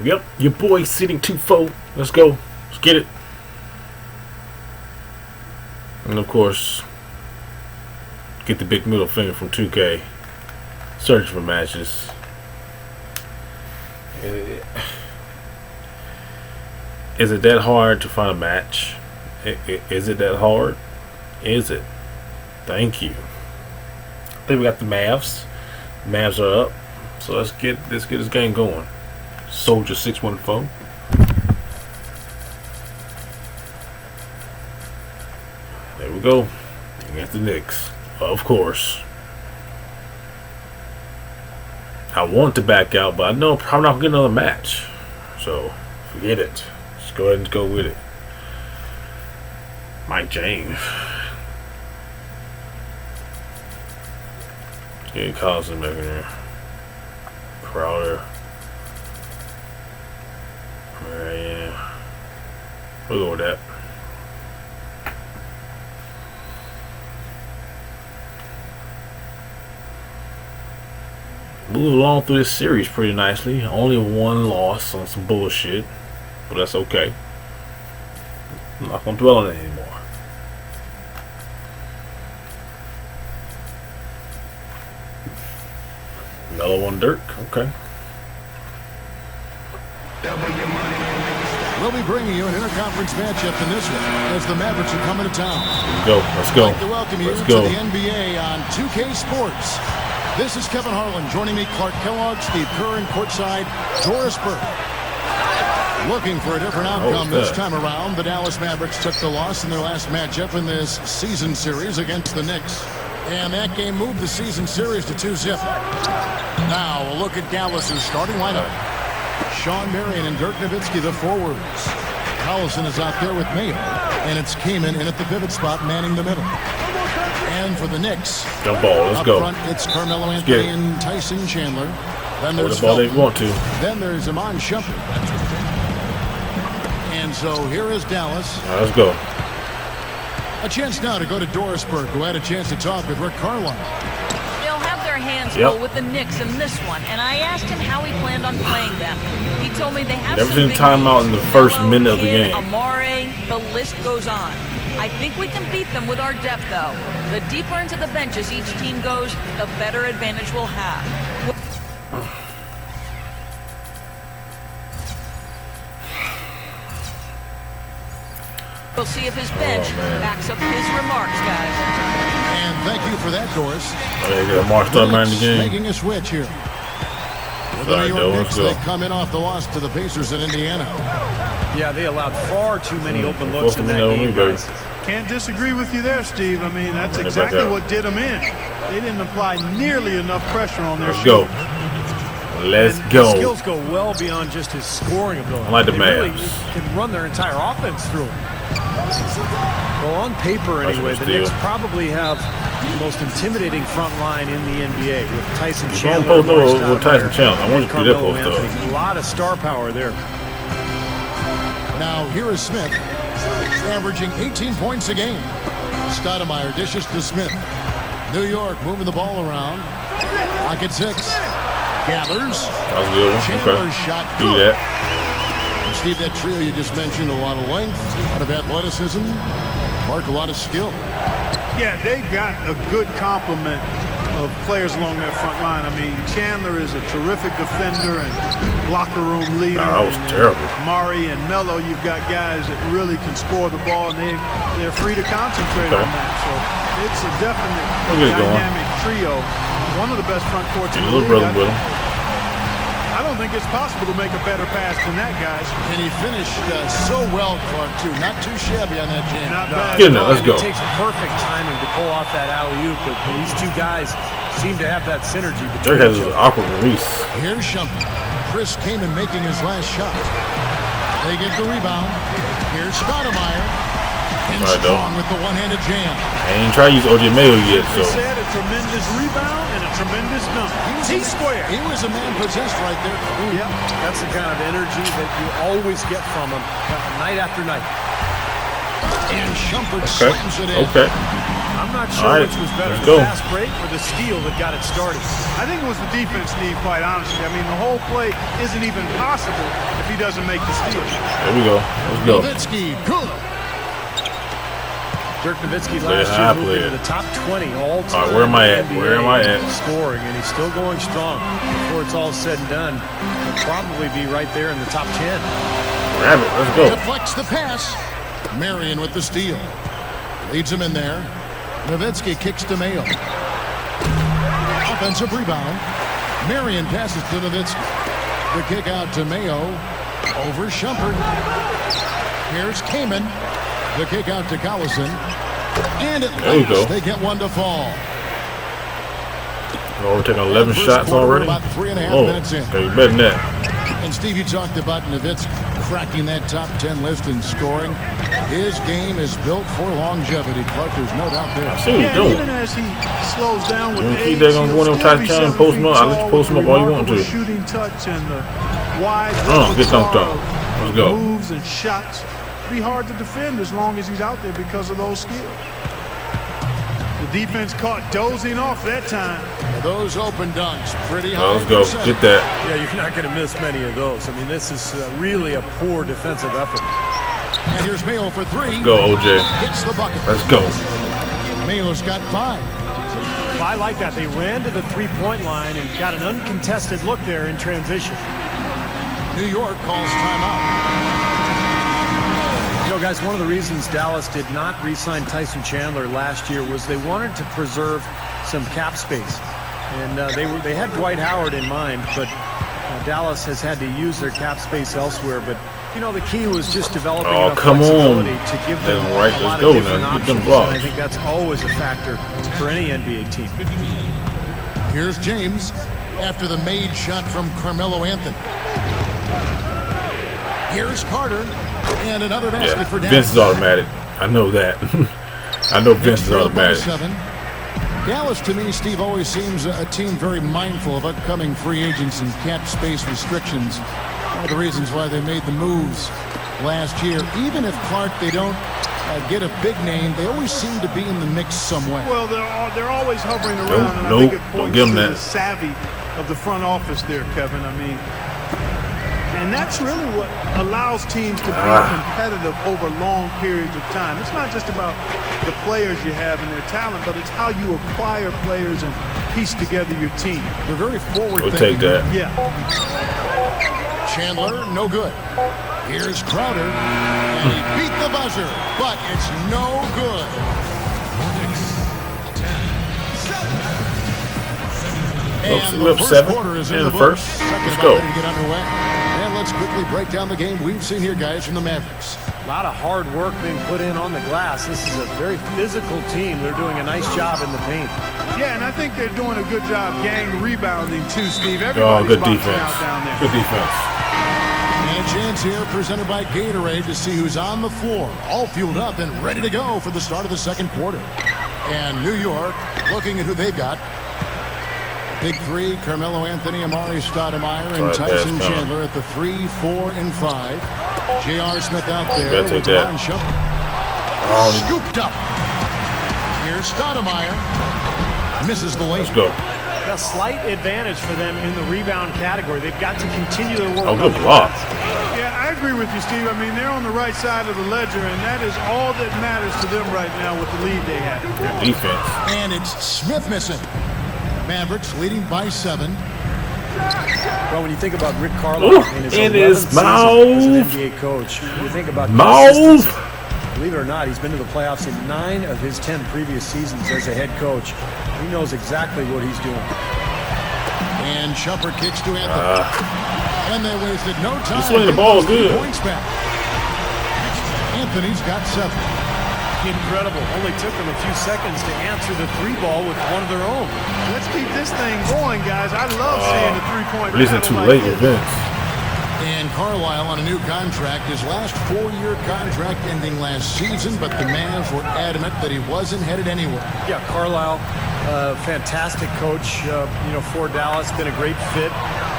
Yep, your boy sitting 2-4. Let's go. Let's get it. And of course, get the big middle finger from 2K. Search for matches. Is it that hard to find a match? Is it that hard? Is it? Thank you. I think we got the Mavs. Mavs are up. So let's get this game going. Soldier 614. There we go. We got the Knicks. Of course. I want to back out, but I know I'm probably not going to get another match. So, forget it. Just go ahead and go with it. Mike James. Get Collison back in there. Crowder. Yeah. We'll go with that. Move along through this series pretty nicely. Only one loss on some bullshit, but that's okay. I'm not gonna dwell on it anymore. Another one, Dirk. Okay. We'll be bringing you an interconference matchup in this one as the Mavericks are coming to town. Let's go. I'd like to welcome you to the NBA on 2K Sports. This is Kevin Harlan. Joining me, Clark Kellogg, Steve Kerr, and courtside, Doris Burke. Looking for a different outcome this time around. The Dallas Mavericks took the loss in their last matchup in this season series against the Knicks. And that game moved the season series to 2-0. Now, a look at Dallas's starting lineup. Sean Marion and Dirk Nowitzki, the forwards. Collison is out there with Mayo. And it's Kaman in at the pivot spot, manning the middle. And for the Knicks, jump ball, let's go. Up front, it's Carmelo Anthony and Tyson Chandler. Then there's the ball they want to. Then there's Iman Shumpert. And so here is Dallas. Let's go. A chance now to go to Doris Burke, who had a chance to talk with Rick Carlisle. They'll have their hands full with the Knicks in this one, and I asked him how he planned on playing them. He told me they have never seen timeout in the first minute of the game. Amare, the list goes on. I think we can beat them with our depth, though. The deeper into the benches each team goes, the better advantage we'll have. We'll see if his bench backs up his remarks, guys. And thank you for that, Doris. Lamar starting right in the game. Making a switch here. With the New York Knicks, they come in off the loss to the Pacers in Indiana. Yeah, they allowed far too many open looks in that game, guys. Can't disagree with you there, Steve. I mean, that's exactly what did them in. They didn't apply nearly enough pressure on their shooting. Let's go. His skills go well beyond just his scoring ability. I like the Mavs. Really can run their entire offense through him. Well, on paper anyway, the Knicks probably have the most intimidating front line in the NBA with Tyson Chandler. With Tyson Chandler. I want to do that post though. A lot of star power there. Now here is Smith, averaging 18 points a game. Stoudemire dishes to Smith. New York moving the ball around. Pocket 6. Gathers. That was good. Chandler's shot. Do that. And Steve, that trio you just mentioned, a lot of length, a lot of athleticism, Mark, a lot of skill. Yeah, they've got a good complement of players along that front line. I mean, Chandler is a terrific defender and locker room leader. That was terrible. Murray and Melo, you've got guys that really can score the ball, and they're free to concentrate on that. So it's a definite dynamic trio. One of the best front courts in the league. I don't think it's possible to make a better pass than that, guys. And he finished so well, Clark, too. Not too shabby on that jam. Not bad. Get in there, let's go. It takes perfect timing to pull off that alley-oop, but these two guys seem to have that synergy. Dirk has an awkward release. Here's Shumpert. Chris Kaman making his last shot. They get the rebound. Here's Stoudemire. And strong with the one-handed jam. I ain't trying to use OJ Mayo yet, so. He said a tremendous rebound and a tremendous dunk. T-square. He was a man possessed right there. Yeah, that's the kind of energy that you always get from him night after night. And Shumpert slams it in. Okay. I'm not sure which was better, the fast break or the steal that got it started. I think it was the defense, Steve, quite honestly. I mean, the whole play isn't even possible if he doesn't make the steal. There we go. Let's go. Nowitzki, good. Dirk Nowitzki last year moved into the top 20 all time. Where am I at? Where am I at? Scoring, and he's still going strong. Before it's all said and done, he'll probably be right there in the top 10. Grab it. Let's go. Deflects the pass. Marion with the steal. Leads him in there. Nowitzki kicks to Mayo. Offensive rebound. Marion passes to Nowitzki. The kick out to Mayo. Over Shumpert. Here's Kamen. The kick out to Collison. And at last they get one to fall. Oh, we're taking 11 shots already? About 3.5 minutes in. Okay, better than that. And Steve, you talked about Nowitzki cracking that top 10 list in scoring. His game is built for longevity, Clark. There's no doubt there. I see what he's doing. Even as he slows down with keep that on one of them tight and post him up. I'll let you post him up all you want to. Shooting touch and the wide get dunked on. Let's go. Moves and shots. Be hard to defend as long as he's out there because of those skills. The defense caught dozing off that time. Those open dunks, pretty high. Let's go. Get that. Yeah, you're not going to miss many of those. I mean, this is really a poor defensive effort. And here's Mayo for three. Let's go, OJ. Hits the bucket. Let's go. Mayo's got 5. I like that. They ran to the three-point line and got an uncontested look there in transition. New York calls timeout. You know, guys, one of the reasons Dallas did not re-sign Tyson Chandler last year was they wanted to preserve some cap space. And they had Dwight Howard in mind, but Dallas has had to use their cap space elsewhere. But, you know, the key was just developing enough flexibility to give them a lot of different options. And I think that's always a factor for any NBA team. Here's James after the made shot from Carmelo Anthony. Here's Carter. And another basket for Dallas. Vince is automatic. I know that. I know Vince is automatic. Dallas, to me, Steve, always seems a team very mindful of upcoming free agents and cap space restrictions. One of the reasons why they made the moves last year. Even if, Clark, they don't get a big name, they always seem to be in the mix somewhere. Well, they're always hovering around, and I think it points to the savvy of the front office there, Kevin. I mean, and that's really what allows teams to be competitive over long periods of time. It's not just about the players you have and their talent, but it's how you acquire players and piece together your team. They're very forward-thinking. We'll take that. Yeah. Chandler, no good. Here's Crowder, and he beat the buzzer, but it's no good. And the first quarter is in the books. Let's go. To get underway. And let's quickly break down the game we've seen here, guys, from the Mavericks. A lot of hard work being put in on the glass. This is a very physical team. They're doing a nice job in the paint. Yeah, and I think they're doing a good job gang rebounding too, Steve. Good defense. Down there. Good defense. And a chance here presented by Gatorade to see who's on the floor. All fueled up and ready to go for the start of the second quarter. And New York looking at who they've got. Big three, Carmelo Anthony, Amari Stoudemire, and Tyson Chandler at the 3, 4, and 5. J.R. Smith out there with Ron Shumpert. Scooped up. Here's Stoudemire. Misses the lane. Let's go. A slight advantage for them in the rebound category. They've got to continue their work. Good block. Yeah, I agree with you, Steve. I mean, they're on the right side of the ledger, and that is all that matters to them right now with the lead they have. Good defense. And it's Smith missing. Mavericks leading by 7. Well, when you think about Rick Carlisle in his mouth as an NBA coach, you think about mouth. Believe it or not, he's been to the playoffs in 9 of his 10 previous seasons as a head coach. He knows exactly what he's doing. And Shumpert kicks to Anthony. And they wasted no time. He's swinging the ball good. Points back. Anthony's got 7. Incredible. Only took them a few seconds to answer the 3 ball with one of their own. Let's keep this thing going, guys. I love seeing the 3-point. Releasing too late with Vince. And Carlisle on a new contract. His last 4-year contract ending last season, but the Mavs were adamant that he wasn't headed anywhere. Yeah, Carlisle, fantastic coach, for Dallas. Been a great fit.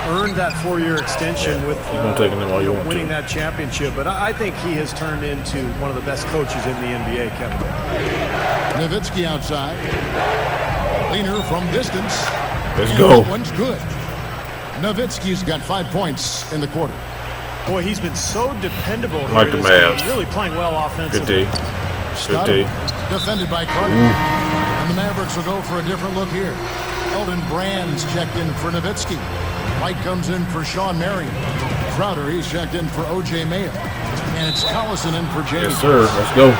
earned that 4-year extension with winning that championship. But I think he has turned into one of the best coaches in the NBA, Kevin. Nowitzki outside. Leaner from distance. Let's go. That one's good. Nowitzki's got 5 points in the quarter. Boy, he's been so dependable here. Like the Mavs. Really playing well offensively. Good D. Good D. Defended by Carter. And the Mavericks will go for a different look here. Elton Brand's checked in for Nowitzki. White comes in for Sean Marion. Crowder, he's checked in for O.J. Mayo. And it's Collison in for James. Yes, sir. Let's go.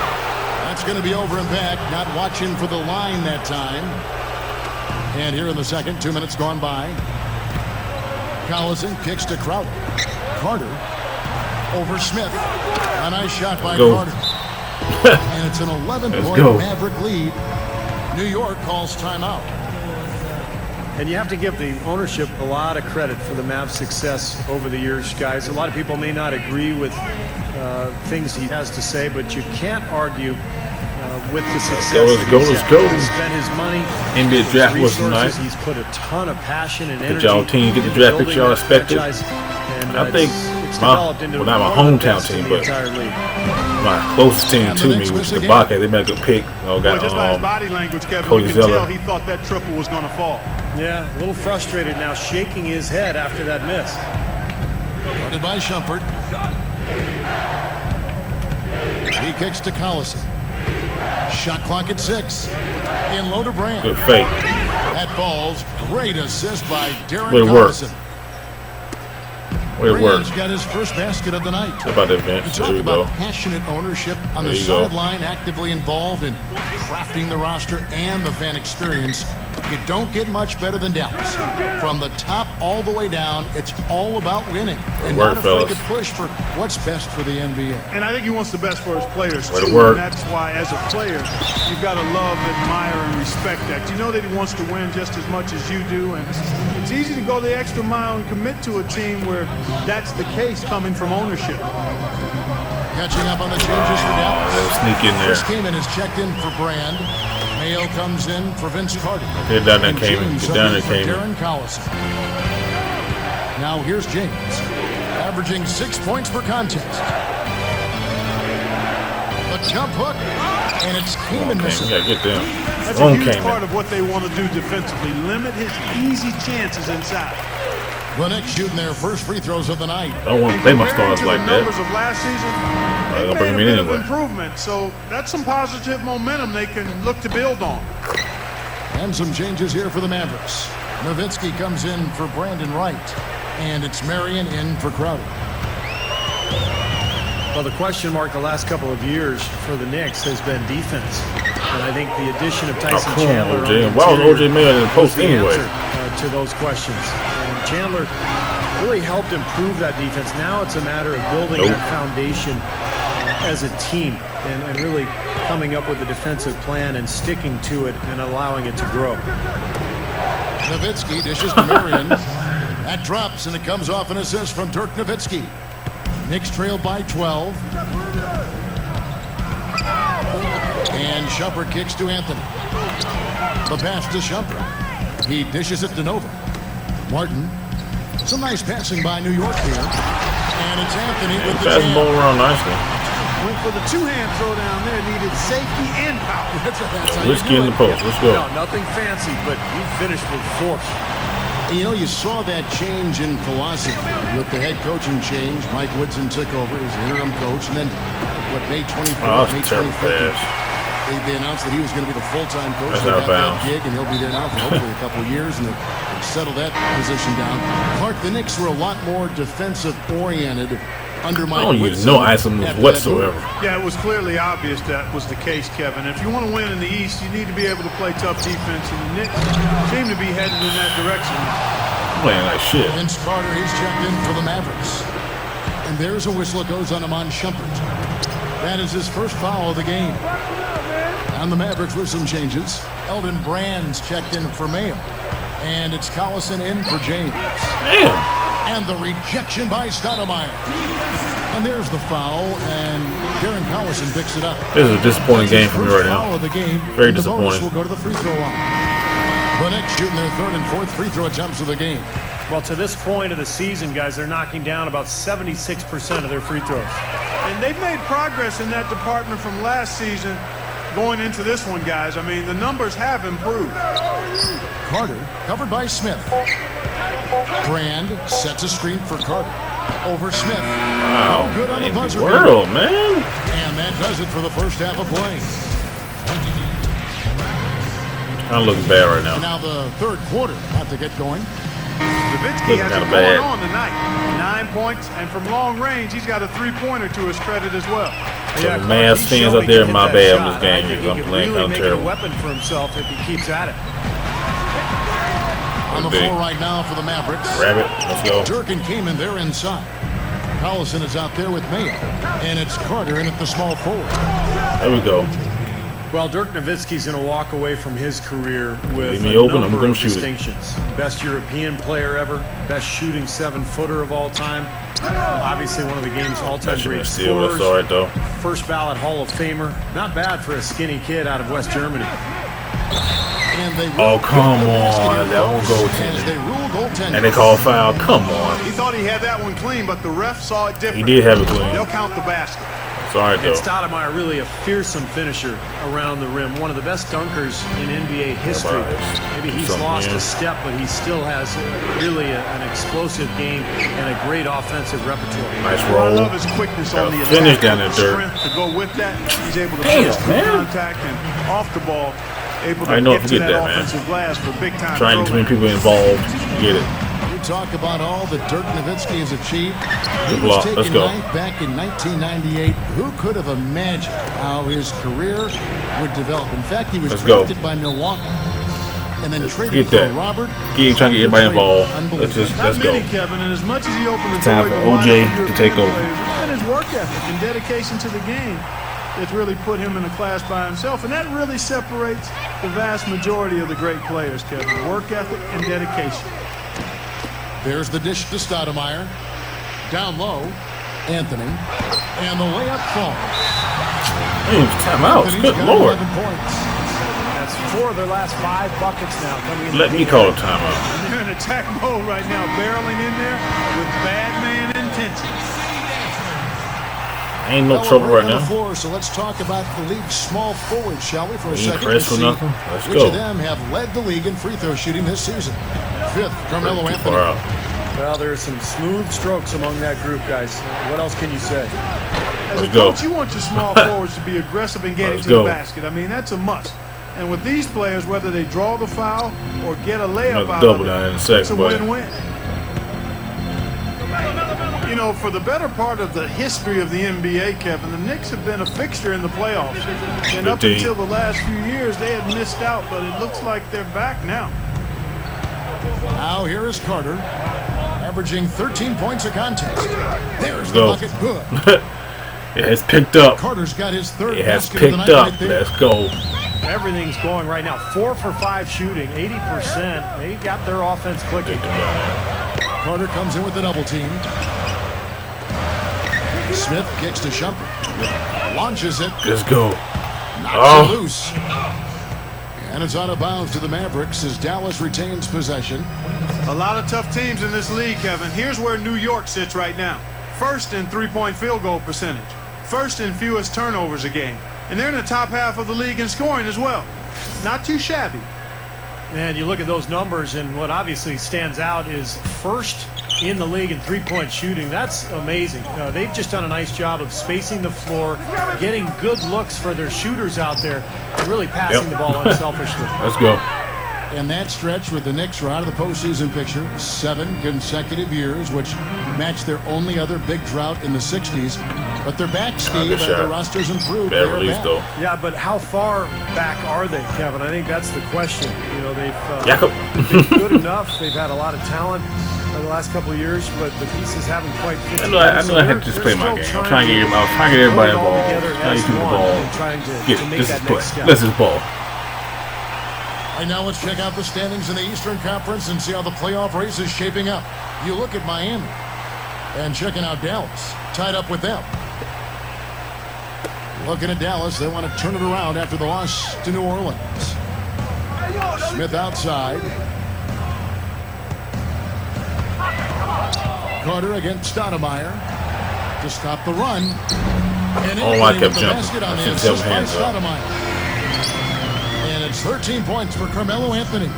That's going to be over and back. Not watching for the line that time. And here in the second, 2 minutes gone by. Collison kicks to Crowder. Carter over Smith. A nice shot by Carter. And it's an 11-point Maverick lead. New York calls timeout. And you have to give the ownership a lot of credit for the Mavs' success over the years, guys. A lot of people may not agree with things he has to say, but you can't argue with the success. Let's go. He's spent his money. NBA draft was tonight. He's put a ton of passion and energy. Did y'all team get the draft picture y'all expected? I think not my hometown team, but my closest team to me was the Bobcats. They made a good pick. Just by his body language, Kevin, you can tell he thought that triple was going to fall. Yeah, a little frustrated now, shaking his head after that miss. Guarded by Shumpert. He kicks to Collison. Shot clock at 6. In low to Bryant. Good fake. That falls. Great assist by Darren Collison. Bryant's got his first basket of the night. How about that bench? You talk about passionate ownership on the sideline, actively involved in crafting the roster and the fan experience. You don't get much better than Dallas. From the top all the way down, it's all about winning. And not afraid to push for what's best for the NBA. And I think he wants the best for his players, too. And that's why, as a player, you've got to love, admire, and respect that. You know that he wants to win just as much as you do. And it's easy to go the extra mile and commit to a team where that's the case coming from ownership. Catching up on the changes for Dallas. Sneak in there. Chris Kaman is checked in for Brand. Mayo comes in for Vince Carter. Get down there, Kaman. Get down there, Kaman. Darren Collison. Now here's James, averaging 6 points per contest. The jump hook, and it's Kaman missing. Yeah, get them. That's a huge part of what they want to do defensively. Limit his easy chances inside. The Knicks shooting their first free throws of the night. I don't want to play my stars like that. Numbers of last season, they made a bit of improvement. So that's some positive momentum they can look to build on. And some changes here for the Mavericks. Nowitzki comes in for Brandon Wright, and it's Marion in for Crowder. Well, the question mark the last couple of years for the Knicks has been defense. And I think the addition of Tyson Chandler why was O.J. Mayo in the post anyway? To those questions. And Chandler really helped improve that defense. Now it's a matter of building that foundation as a team and really coming up with a defensive plan and sticking to it and allowing it to grow. Nowitzki dishes to Marion. That drops, and it comes off an assist from Dirk Nowitzki. Knicks trail by 12. And Shumpert kicks to Anthony. The pass to Shumpert. He dishes it to Nova. Martin. Some nice passing by New York here. And it's Anthony with the jam. Ball around nicely. Went for the two-hand throwdown there. Needed safety and power. Let's get in the post. Let's go. No, nothing fancy, but you finished with force. You know, you saw that change in philosophy with the head coaching change. Mike Woodson took over as interim coach, and then May 24th, May 25th, they announced that he was going to be the full-time coach. They got that gig, and he'll be there now for hopefully a couple of years, and they'll settle that position down. Clark, the Knicks were a lot more defensive-oriented under Mike Woodson. I don't use no isom whatsoever. Yeah, it was clearly obvious that was the case, Kevin. If you want to win in the East, you need to be able to play tough defense, and the Knicks seem to be headed in that direction. Playing like shit. Vince Carter, he's checked in for the Mavericks. And there's a whistle that goes on Amon Shumpert. That is his first foul of the game. And the Mavericks with some changes. Elton Brand's checked in for Mayo. And it's Collison in for James. Damn. And the rejection by Stoudemire. And there's the foul, and Darren Collison picks it up. This is a disappointing game for me right now. Foul of the game. Very disappointing. The Knicks will go to the free throw line. The Knicks shooting their third and fourth free throw attempts of the game. Well, to this point of the season, guys, they're knocking down about 76% of their free throws. And they've made progress in that department from last season going into this one, guys. I mean, the numbers have improved. Carter covered by Smith. Brand sets a screen for Carter. Over Smith. Wow. Good on the buzzer. World, man. And that does it for the first half of play. Kind of looking bad right now. Now the third quarter about to get going. Nowitzki has it going on tonight. 9 points, and from long range, he's got a three-pointer to his credit as well. Yeah, the Mavs fans out there, my bad on this game. I'm playing really make it a weapon for himself if he keeps at it. On the floor right now for the Mavericks. Grab it. Let's go. Dirk and Kaman, they're inside. Collison is out there with Mayo. And it's Carter in at the small forward. There we go. Well, Dirk Nowitzki's going to walk away from his career with a number number of distinctions. Best European player ever, best shooting 7-footer of all time. Obviously one of the game's all-time great scorers. That's all right, though. First ballot Hall of Famer. Not bad for a skinny kid out of West Germany. Oh, come on. That won't go to. And they call foul. Come on. He thought he had that one clean, but the ref saw it different. He did have it clean. They'll count the basket. It's all right, though. And Stoudemire, really a fearsome finisher around the rim. One of the best dunkers in NBA history. Maybe he's lost a step, but he still has really an explosive game and a great offensive repertoire. Nice roll. I love his quickness on the attack. Finish down there, Dirk. Strength to go with that. He's able to finish contact and off the ball. Able to get to that offensive glass for big time. Trying too many people involved. Get it. Talk about all that Dirk Nowitzki has achieved. He Good was block. Let's taken go. ninth back in 1998. Who could have imagined how his career would develop? In fact, he was drafted by Milwaukee and then traded for Robert. Keep trying to get everybody involved. Let's go. Kevin, and as much as he opened the time for OJ to take over. And his work ethic and dedication to the game, it's really put him in a class by himself, and that really separates the vast majority of the great players, Kevin. Work ethic and dedication. There's the dish to Stoudemire. Down low, Anthony. And the layup falls. Timeout. Good Lord. That's 4 of their last 5 buckets now coming in. Let me call a timeout. They're in attack mode right now, barreling in there with bad man intentions. Ain't no trouble right now. Floor, so let's talk about the league's small forwards, shall we, for a second? Press for nothing. Let's which go. of them have led the league in free throw shooting this season? Fifth, Carmelo Anthony. Well, there are some smooth strokes among that group, guys. What else can you say? As a coach, you want your small forwards to be aggressive and getting to the basket. I mean, that's a must. And with these players, whether they draw the foul or get a layup out of it, it's a win-win. You know, for the better part of the history of the NBA, Kevin, the Knicks have been a fixture in the playoffs. And up until the last few years, they had missed out, but it looks like they're back now. Now here is Carter, averaging 13 points a contest. There's the bucket. Good. It has picked up. Carter's got his third It has basket of the picked night up. right there. Let's go. Everything's going right now. 4 for 5 shooting, 80%. They got their offense clicking. Carter comes in with the double team. Smith kicks to Shumpert. Launches it. Let's go. Knocks it loose. And it's out of bounds to the Mavericks as Dallas retains possession. A lot of tough teams in this league, Kevin. Here's where New York sits right now. First in three-point field goal percentage. First in fewest turnovers a game. And they're in the top half of the league in scoring as well. Not too shabby. And you look at those numbers, and what obviously stands out is first in the league in three-point shooting. That's amazing. They've just done a nice job of spacing the floor, getting good looks for their shooters out there, and really passing the ball unselfishly. Let's go. And that stretch with the Knicks are out of the postseason picture. 7 consecutive years, which matched their only other big drought in the 60s. But they're back, Steve, and the roster's improved. Bad release, though. Yeah, but how far back are they, Kevin? I think that's the question. You know, they've been good enough. They've had a lot of talent the last couple of years, but the pieces haven't quite fit together. I know I have to just play my game. I'm trying to get everybody involved. Trying to keep the ball. This is play. This is ball. And now let's check out the standings in the Eastern Conference and see how the playoff race is shaping up. You look at Miami and checking out Dallas, tied up with them. Looking at Dallas, they want to turn it around after the loss to New Orleans. Smith outside. Carter against Stoudemire to stop the run. And oh, I kept jumping. On the assist by Stoudemire. And it's 13 points for Carmelo Anthony.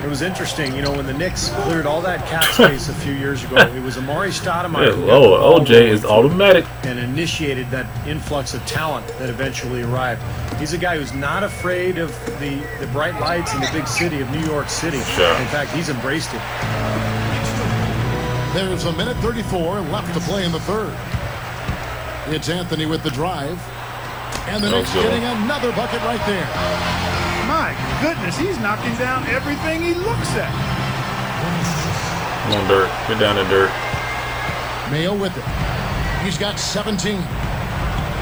It was interesting, you know, when the Knicks cleared all that cap space a few years ago, it was Amari Stoudemire who got the ball OJ is automatic and initiated that influx of talent that eventually arrived. He's a guy who's not afraid of the bright lights in the big city of New York City. Sure. In fact, he's embraced it. There's a minute 34 left to play in the third. It's Anthony with the drive. And the Knicks getting another bucket right there. My goodness, he's knocking down everything he looks at. Come on, Dirt. Get down to Dirt. Mayo with it. He's got 17.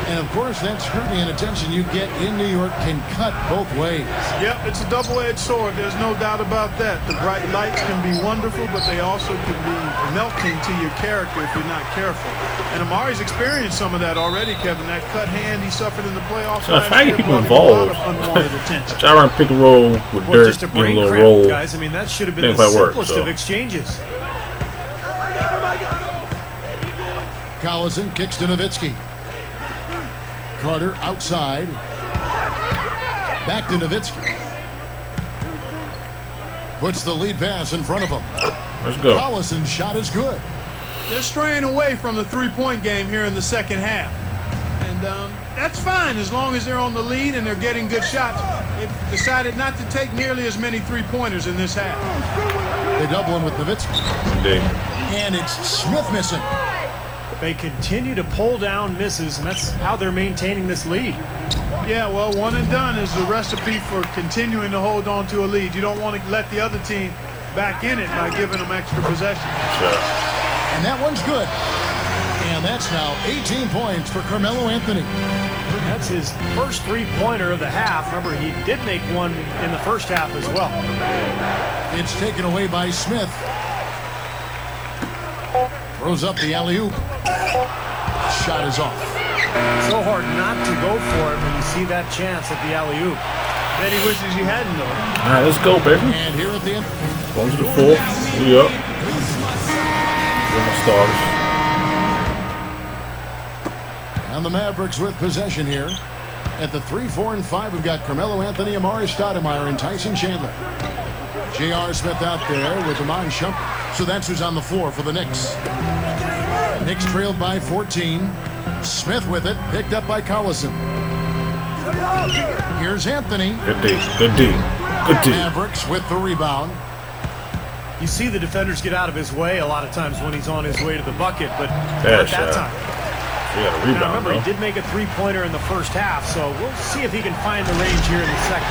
And, of course, that scrutiny and attention you get in New York can cut both ways. Yep, it's a double-edged sword. There's no doubt about that. The bright lights can be wonderful, but they also can be melting to your character if you're not careful. And Amari's experienced some of that already, Kevin. That cut hand he suffered in the playoffs. So if I get people involved, I run pick and roll with Dirt, just a get a brain little cramp, roll. guys. I mean, that should have been the simplest of exchanges. Collison kicks to Nowitzki. Carter outside. Back to Nowitzki. Puts the lead pass in front of him. Let's go. Collison's shot is good. They're straying away from the three-point game here in the second half. And that's fine as long as they're on the lead and they're getting good shots. They've decided not to take nearly as many three-pointers in this half. They double him with Nowitzki. Indeed. And it's Smith missing. They continue to pull down misses, and that's how they're maintaining this lead. Yeah, well, one and done is the recipe for continuing to hold on to a lead. You don't want to let the other team back in it by giving them extra possession. Sure. And that one's good. And that's now 18 points for Carmelo Anthony. That's his first three-pointer of the half. Remember, he did make one in the first half as well. It's taken away by Smith. Throws up the alley-oop. Shot is off. So hard not to go for it when you see that chance at the alley-oop. Bet he wishes he hadn't, though. All right, let's go, baby. And here at the end. Going to the fourth. We up. We're my starters. And the Mavericks with possession here. At the 3, 4, and 5, we've got Carmelo Anthony, Amari Stoudemire, and Tyson Chandler. J.R. Smith out there with Iman Shumpert. So that's who's on the floor for the Knicks. Knicks trailed by 14. Smith with it, picked up by Collison. Here's Anthony. Good D. Good D. Good D. Mavericks with the rebound. You see the defenders get out of his way a lot of times when he's on his way to the bucket, but not that time. We got a rebound, now remember, though. he did make a three-pointer in the first half, so we'll see if he can find the range here in the second.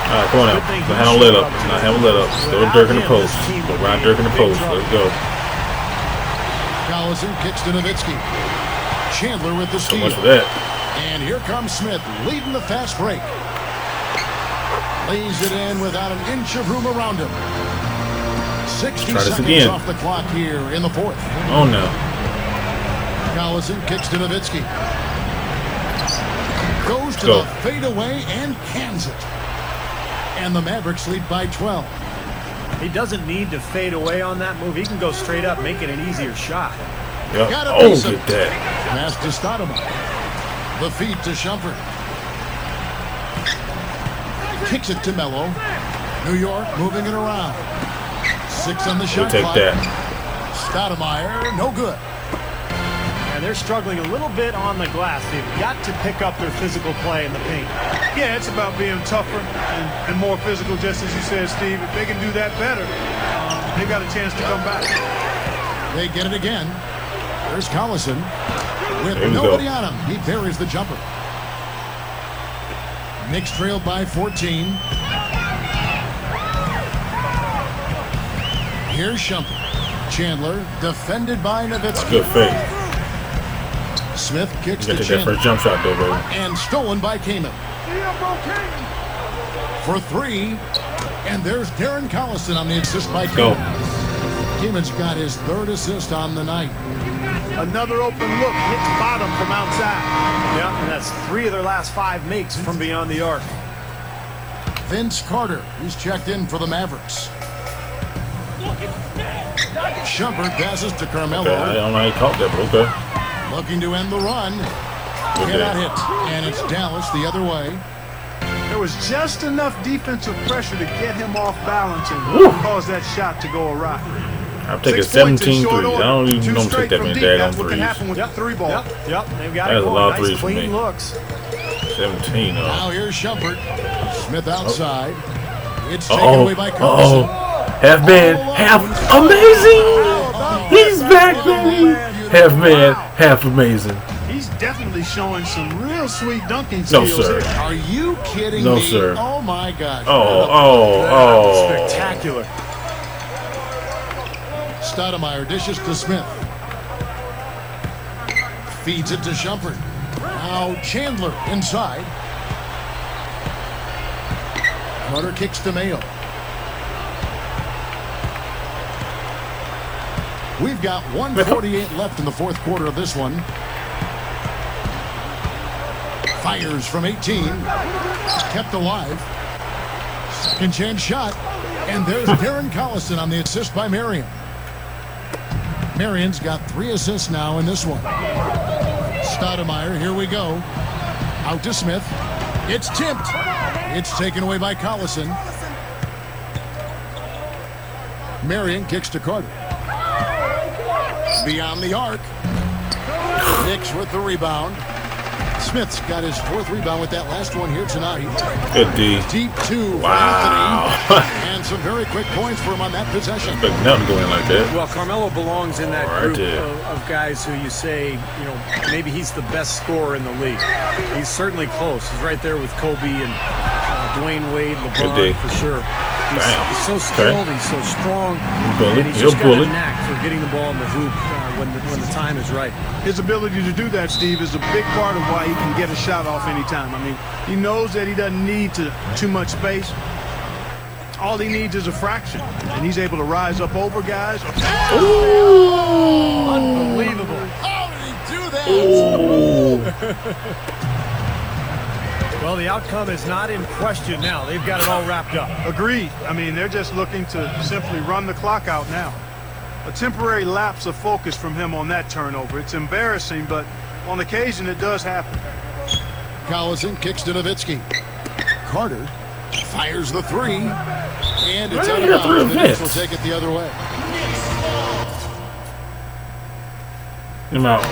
All right, come on out. Not have him let up. Not have him let up. Throw Dirk in the post. Go right Dirk in the post. Let's go. Collison kicks to Nowitzki. Chandler with the steal. So much for that. And here comes Smith leading the fast break. Lays it in without an inch of room around him. 60 seconds off the clock here in the fourth. Oh, no. Collison kicks to Nowitzki. Goes to the fadeaway and cans it. And the Mavericks lead by 12. He doesn't need to fade away on that move. He can go straight up, make it an easier shot. Yep. Oh, look at that. Pass to Stoudemire. The feed to Shumpert. Kicks it to Melo. New York moving it around. 6 on the shot clock. Take that. Stoudemire, no good. And they're struggling a little bit on the glass. They've got to pick up their physical play in the paint. Yeah, it's about being tougher and more physical, just as you said, Steve. If they can do that better, they've got a chance to come back. They get it again. There's Collison. With nobody on him, he buries the jumper. Knicks trailed by 14. Here's Shumpert. Chandler defended by Nowitzki. Good fake. Smith kicks to Chandler. That first jump shot, though, baby. And stolen by Kamen. For 3. And there's Darren Collison on the assist by Kamen. Kamen's got his 3rd assist on the night. Another open look, hits bottom from outside. Yeah, and that's 3 of their last 5 makes from beyond the arc. Vince Carter, he's checked in for the Mavericks. Shumpert passes to Carmelo. Okay, I don't know how he caught that, but okay. Looking to end the run. Cannot hit. And it's Dallas the other way. There was just enough defensive pressure to get him off balance and cause that shot to go awry. I'm taking 17 threes. I don't even know take that many daggone threes. What can happen with the three ball. Yep. They've got That's a lot of nice threes for clean me. looks. 17. Now here's Shumpert. Smith outside. It's taken away by Carlson. Half man, half amazing. He's back, baby. Half man, half amazing. He's definitely showing some real sweet dunking skills. No, sir. Are you kidding No, me? sir. Oh, my gosh. Oh. Spectacular. Stoudemire dishes to Smith. Feeds it to Shumpert. Now Chandler inside. Carter kicks to Mayo. We've got 1:48 left in the fourth quarter of this one. Fires from 18. Kept alive. Second chance shot. And there's Darren Collison on the assist by Marion. Marion's got 3 assists now in this one. Stoudemire, here we go. Out to Smith. It's tipped. It's taken away by Collison. Marion kicks to Carter. Beyond the arc. Knicks with the rebound. Smith's got his 4th rebound with that last one here tonight. Good D. Deep 2 for Wow. Anthony. And some very quick points for him on that possession. But nothing going like that. Well, Carmelo belongs in that Right group there. of guys who you say, maybe he's the best scorer in the league. He's certainly close. He's right there with Kobe and Dwayne Wade, LeBron for sure. He's so skilled. He's so strong. And he's just got a knack for getting the ball in the hoop when the time is right. His ability to do that, Steve, is a big part of why he can get a shot off anytime. I mean, he knows that he doesn't need too much space. All he needs is a fraction, and he's able to rise up over guys. Ooh. Unbelievable. How did he do that? Well, the outcome is not in question now. They've got it all wrapped up. Agreed. I mean, they're just looking to simply run the clock out now. A temporary lapse of focus from him on that turnover. It's embarrassing, but on occasion it does happen. Collison kicks to Nowitzki. Carter fires the 3. And it's out of bounds. The Knicks will take it the other way. Him out.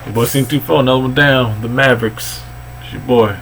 Your boy seen 2-4, another one down. The Mavericks. It's your boy.